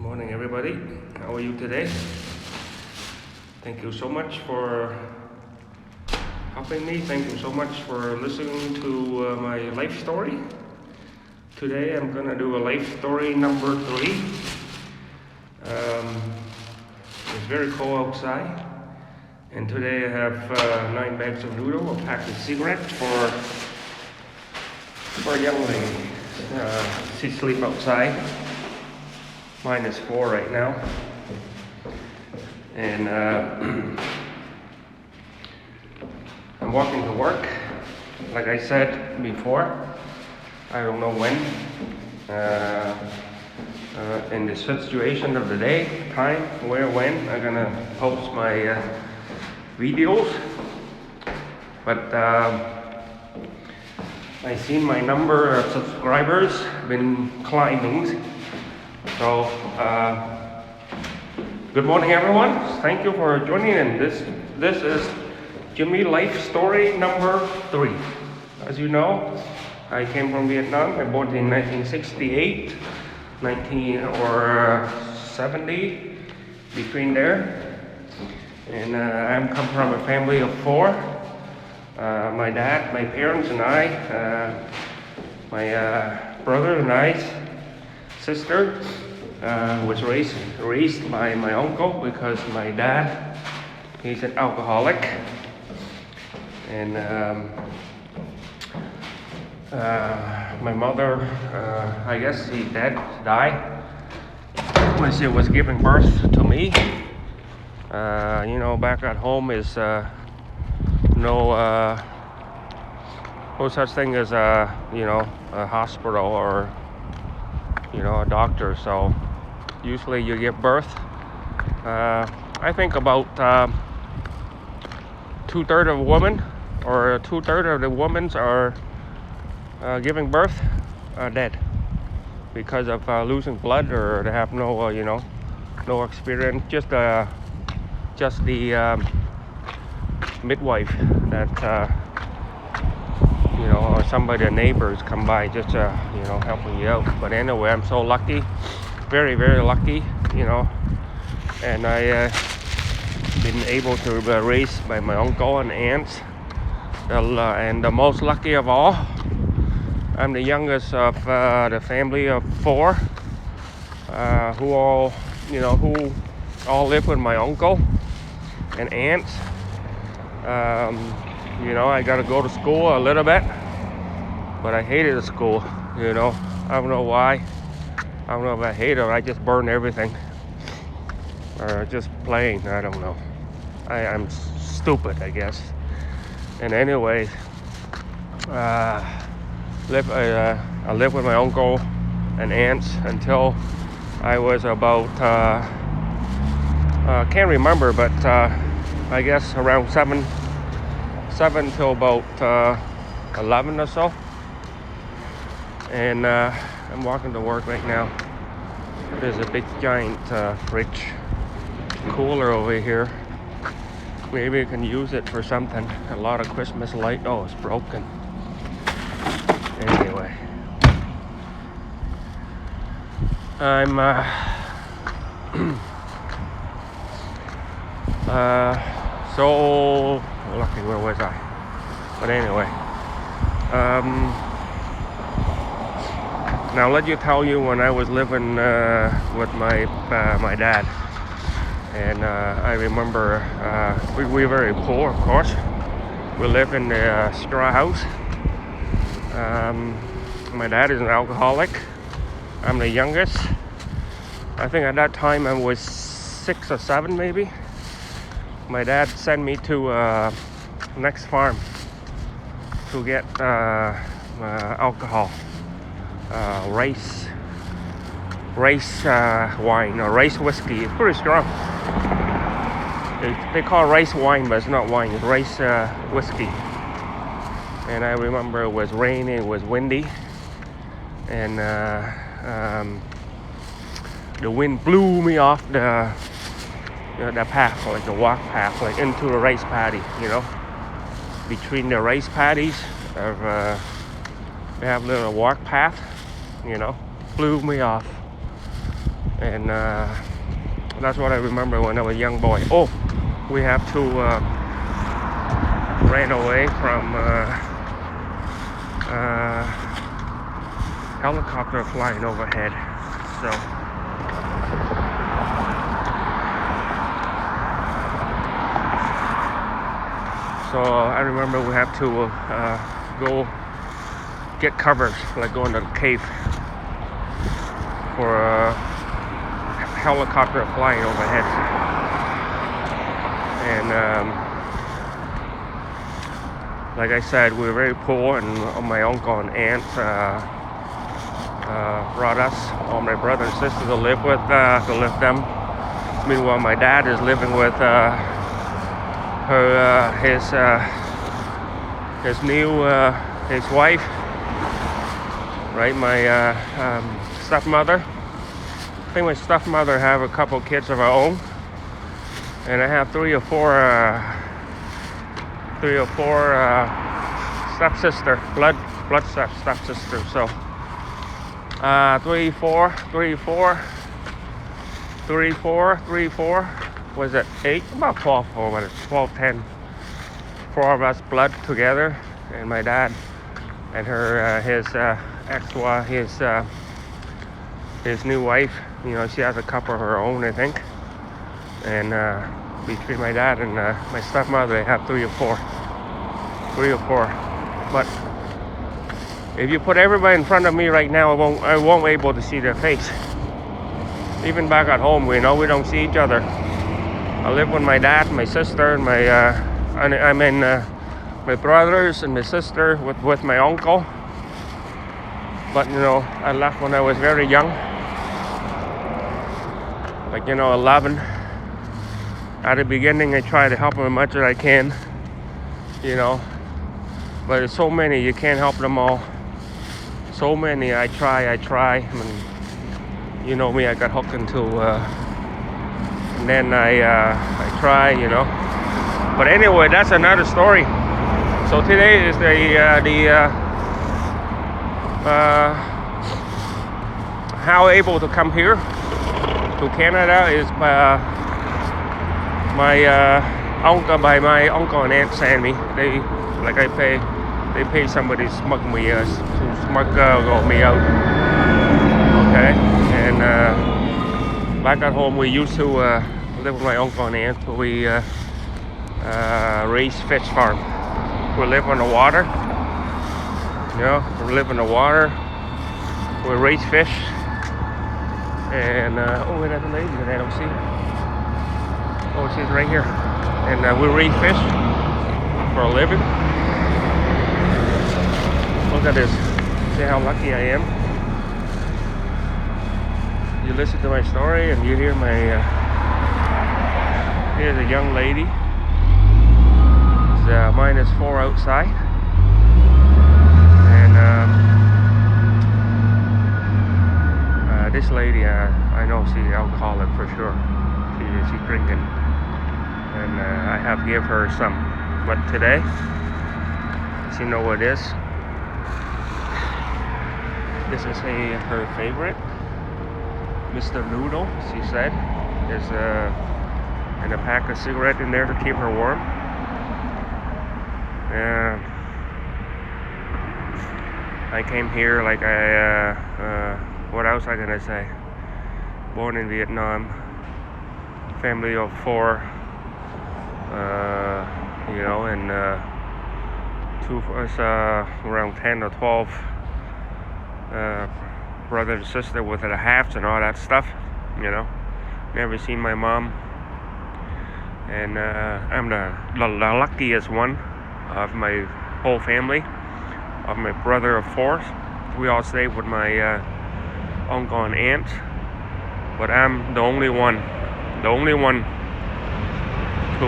morning, everybody. How are you today? Thank you so much for helping me. Thank you so much for listening to my life story. Today I'm gonna do a life story number 3. It's very cold outside, and today I have 9 bags of noodle, a pack of cigarettes for a young lady. She sleeps outside. -4 right now, and I'm walking to work. Like I said before, I don't know when. In the situation of the day, time, where, when, I'm gonna post my videos. But I seen my number of subscribers been climbing. So, good morning, everyone. Thank you for joining in. This is Jimmy life story number 3. As you know, I came from Vietnam. I born in 1968, 1970, between there. And I'm come from a family of 4. My dad, my parents, and I, my brother and I's sister was raised by my uncle, because my dad, he's an alcoholic, and my mother, I guess he died when she was giving birth to me. Back at home is no such thing as a hospital or a doctor. So usually you give birth. I think about 2/3 of women, or 2/3 of the women are giving birth dead because of losing blood, or they have no experience. Just the midwife that or somebody, the neighbors come by just helping you out. But anyway, I'm so lucky, very, very lucky, and I been able to be raised by my uncle and aunts, and the most lucky of all, I'm the youngest of the family of 4, who all live with my uncle and aunts. I got to go to school a little bit, but I hated the school. I don't know why. I don't know if I hate it or I just burn everything, or just playing. I don't know. I'm stupid, I guess. And anyway, I lived with my uncle and aunts until I was about can't remember, but I guess around 7 till about 11 or so. And I'm walking to work right now. There's a big giant fridge cooler over here. Maybe I can use it for something. A lot of Christmas light. Oh, it's broken. Anyway, I'm so lucky. Where was I? But anyway, now let you tell you when I was living with my dad, and I remember we were very poor, of course. We lived in a straw house. My dad is an alcoholic. I'm the youngest. I think at that time I was 6 or 7 maybe. My dad sent me to next farm to get alcohol, rice wine or rice whiskey. It's pretty strong. They call it rice wine, but it's not wine. It's rice whiskey. And I remember it was raining, it was windy, and the wind blew me off the path, like the walk path, like into the rice paddy. Between the rice paddies, they have a little walk path. Blew me off. And that's what I remember when I was a young boy. Oh, we have to ran away from helicopter flying overhead. So I remember we have to go get covers, like go into the cave for a helicopter flying overhead. And like I said, we were very poor, and my uncle and aunt brought us, all my brother and sister, to live with them. Meanwhile, my dad is living with his wife, right? My stepmother. I think my stepmother have a couple kids of her own, and I have three or four stepsister, blood stepsister. So 3, 4. Was it 8? About 12. Or what? 12, 10. 4 of us blood together, and my dad and his ex-wife, his new wife. You know, she has a couple of her own, I think. And between my dad and my stepmother, they have 3 or 4. But if you put everybody in front of me right now, I won't be able to see their face. Even back at home, we don't see each other. I live with my dad, my sister, and my brothers and my sister with my uncle. But I left when I was very young, like 11. At the beginning, I try to help them as much as I can, but there's so many, you can't help them all. So many. I try. I mean, you know me, I got hooked into and then I try, but anyway, that's another story. So today is how able to come here to Canada is by my uncle and aunt send me. They pay somebody to smuggle me out. Okay, and back at home we used to live with my uncle and aunt. We raise fish farm. We live on the water. We live in the water. We raise fish. And where's that lady that I don't see? Oh, she's right here. And we raise fish for a living. Look at this. See how lucky I am. You listen to my story and you hear my here's a young lady. It's -4 outside, and this lady, I know she's alcoholic for sure. She's drinking, and I have give her some. But today, she know what it is. This is her favorite, Mr. Noodle. She said there's and a pack of cigarette in there to keep her warm. I came here like what else I gonna say? Born in Vietnam, family of 4, and 2 of us, around 10 or 12 brother and sister with the halves and all that stuff. Never seen my mom. And I'm the luckiest one of my whole family, of my brother of 4. We all stay with my uncle and aunt, but I'm the only one to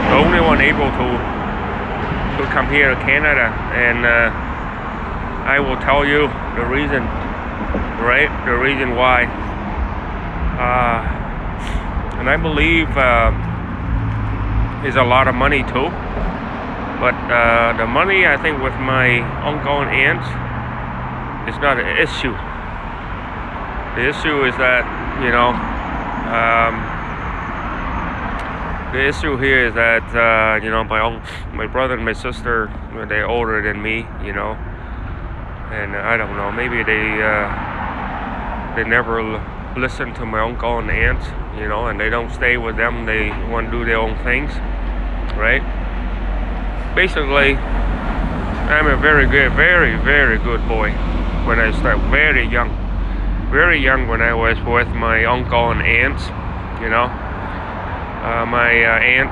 the only one able to come here to Canada. And I will tell you the reason. Right, the reason why, and I believe is a lot of money too. But the money, I think, with my uncle and aunt, it's not an issue. The issue is that, the issue here is that, my brother and my sister, they're older than me, and I don't know, maybe they never listen to my uncle and aunt, and they don't stay with them. They want to do their own things, right? Basically, I'm a very good, very, very good boy when I start very young when I was with my uncle and aunt, my aunt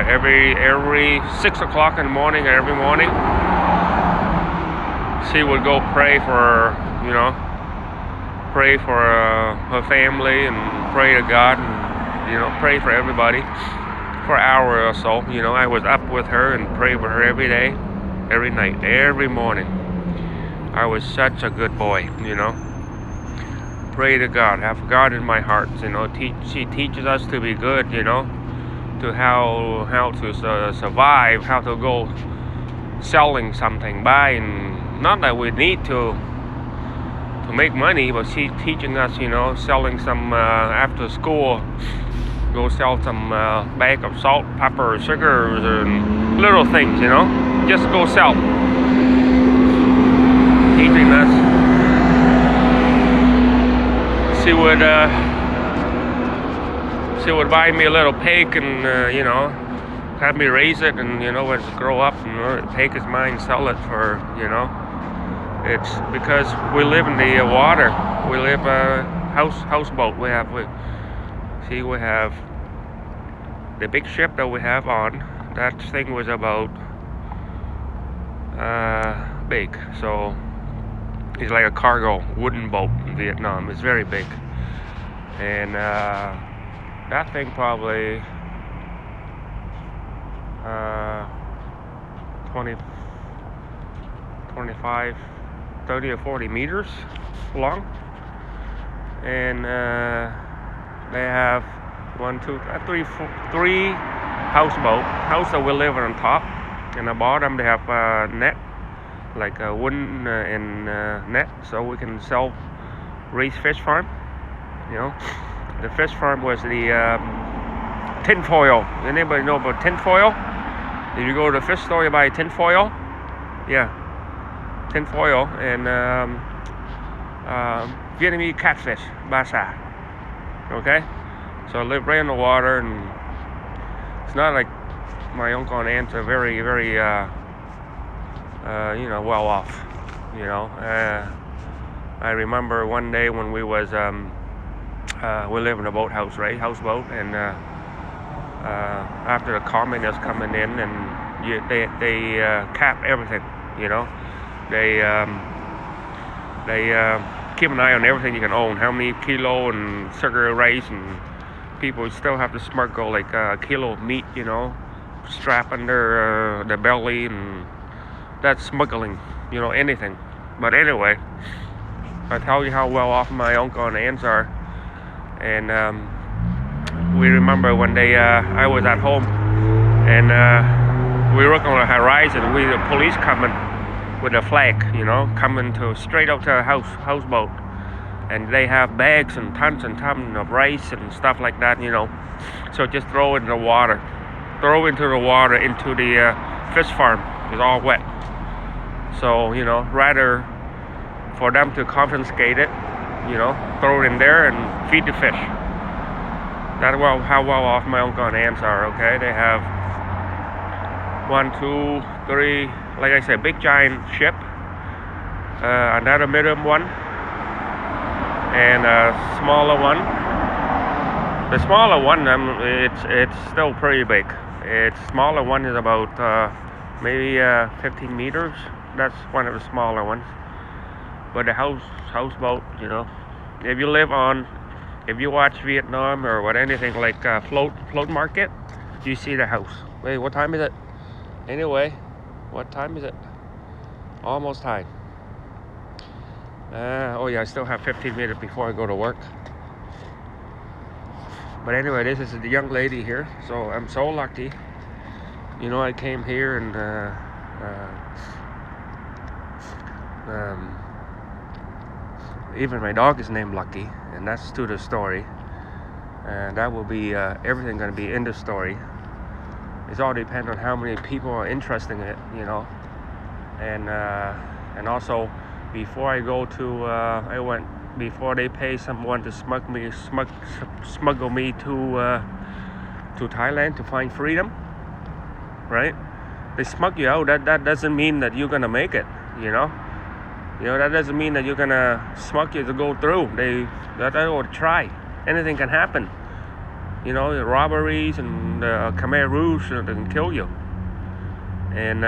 every 6 o'clock in the morning, every morning, she would go pray for her family and pray to God and pray for everybody for an hour or so. I was up with her and prayed with her every day, every night, every morning. I was such a good boy, Pray to God, have God in my heart, She teaches us to be good, to how to survive, how to go selling something, buying. Not that we need to make money, but she's teaching us, selling some after school. Go sell some bag of salt, pepper, sugars, and little things, Just go sell. Teaching us. She would buy me a little pig and have me raise it, and when it grow up, the pig is mine, sell it for, It's because we live in the water. We live houseboat. We have the big ship that we have on. That thing was about big, so it's like a cargo wooden boat in Vietnam. It's very big, and that thing probably 25, 30 or 40 meters long, and they have 3 house that we live on top, and the bottom they have net, like a wooden and net, so we can raise fish farm. The fish farm was the tin foil. Anybody know about tin foil? If you go to the fish store, you buy tin foil. Yeah, tin foil and Vietnamese catfish, basa. Okay, so I live right in the water, and it's not like my uncle and aunt are very, very, well off. I remember one day when we was we live in a boathouse, right, houseboat, and after the communists coming in, and they cap everything. They keep an eye on everything you can own, how many kilo and sugar rice, and people still have to smuggle like a kilo of meat, strap under the belly, and that's smuggling, anything. But anyway, I tell you how well off my uncle and aunts are, and we remember one day I was at home, and we were looking on the horizon, the police coming with a flag, coming straight up to a houseboat, and they have bags and tons of rice and stuff like that, so just throw it in the water, into the fish farm. It's all wet, so rather for them to confiscate it, throw it in there and feed the fish. That's how well off my uncle and aunts are. Okay, they have 1, 2, 3, like I said, big giant ship, another medium one, and a smaller one. The smaller one, it's still pretty big. Its smaller one is about maybe 15 meters. That's one of the smaller ones. But the houseboat, if you watch Vietnam or anything like float market, you see the house. Wait, what time is it? Anyway, what time is it? Almost time. I still have 15 minutes before I go to work. But anyway, this is the young lady here, so I'm so lucky. I came here and Even my dog is named Lucky, and that's to the story. And that will be everything going to be in the story. It's all depends on how many people are interested in it, you know. And also, before I go to, before they pay someone to smuggle me to Thailand to find freedom, right? They smuggle you out. That doesn't mean that you're gonna make it, you know. That doesn't mean that you're gonna smuggle you to go through. They will try. Anything can happen. The robberies and Khmer Rouge can kill you and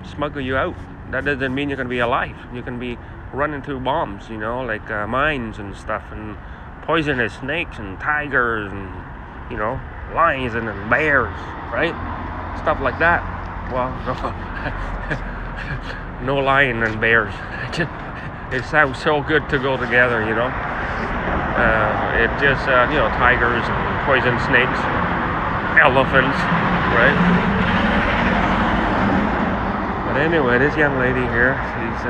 smuggle you out. That doesn't mean you're gonna be alive. You can be running through bombs, like mines and stuff, and poisonous snakes and tigers and lions and bears, right? Stuff like that. Well, no lion and bears. It sounds so good to go together, It just, tigers and poison snakes, elephants, right? But anyway, this young lady here, she's,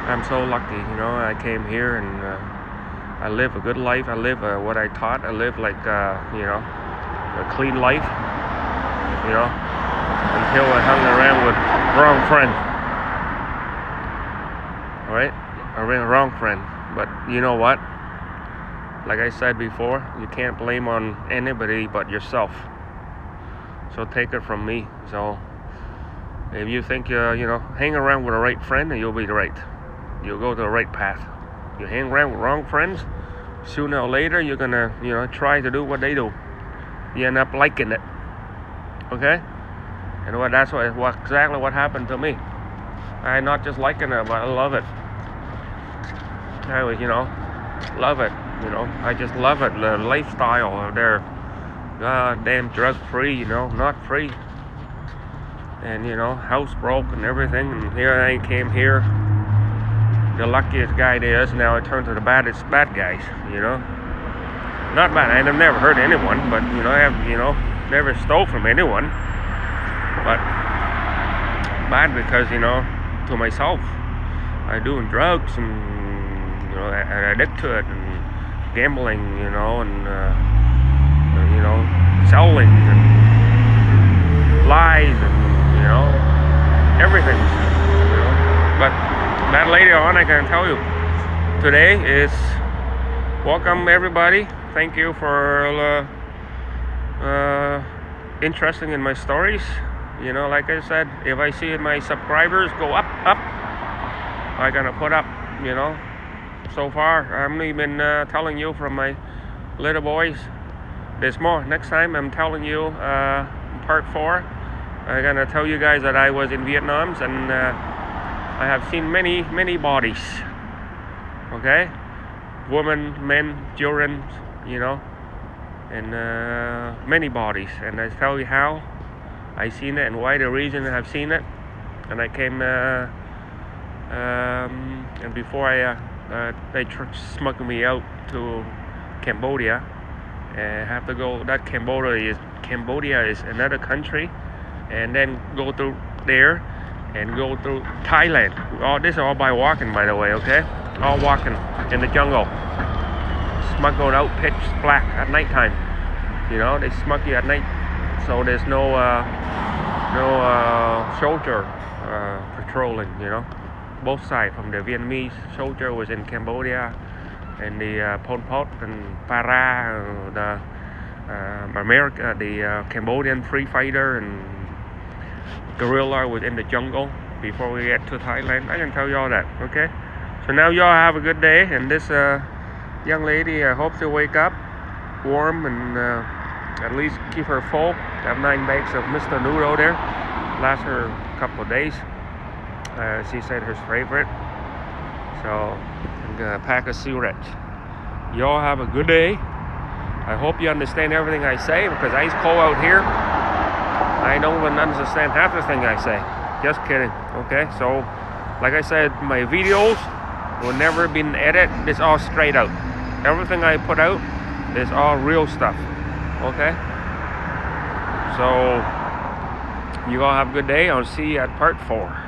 I'm so lucky, I came here and I live a good life. I live what I taught. I live like, a clean life, until I hung around with wrong friend. Alright? I ran a wrong friend. But you know what? Like I said before, you can't blame on anybody but yourself. So take it from me. So if you think hang around with the right friend, and you'll be right. You'll go to the right path. You hang around with wrong friends, sooner or later you're gonna try to do what they do. You end up liking it. Okay? And that's exactly what happened to me. I not just liking it, but I love it. I was, love it. I just love it. The lifestyle of their goddamn drug free, not free. And house broke and everything. And here I came here. The luckiest guy there is. Now I turn to the baddest bad guys. Not bad. I have never hurt anyone, but I have never stole from anyone. But bad because to myself, I doing drugs and I addict to it, and gambling, and selling and lies and everything. But that later on, I can tell you, today is welcome everybody. Thank you for interesting in my stories. Like I said, if I see my subscribers go up, I'm gonna put up. So far, I'm even telling you from my little boys. There's more. Next time, I'm telling you part 4. I'm gonna tell you guys that I was in Vietnam and I have seen many bodies. Okay, women, men, children, and many bodies. And I tell you how I seen it and why the reason I've seen it. And I came and before they smuggled me out to Cambodia. I have to go. That Cambodia is another country, and then go through there and go through Thailand. This is all by walking, by the way. Okay, all walking in the jungle. Smuggled out pitch black at nighttime. They smuggle you at night, so there's no soldier patrolling. Both sides. From the Vietnamese soldier was in Cambodia, and the Pol Pot and Para, the Cambodian free fighter and guerrilla was in the jungle before we get to Thailand. I can tell you all that. Okay, so now y'all have a good day. And this young lady, I hope to wake up warm and at least keep her full. Have 9 bags of Mr. Noodle there. Last her a couple of days. She said her favorite. So I'm gonna pack a cigarette. Y'all have a good day. I hope you understand everything I say, because it's cold out here. I don't even understand half the thing I say. Just kidding. Okay, so like I said, my videos will never be edited. It's all straight out. Everything I put out is all real stuff. Okay, so you all have a good day. I'll see you at part 4.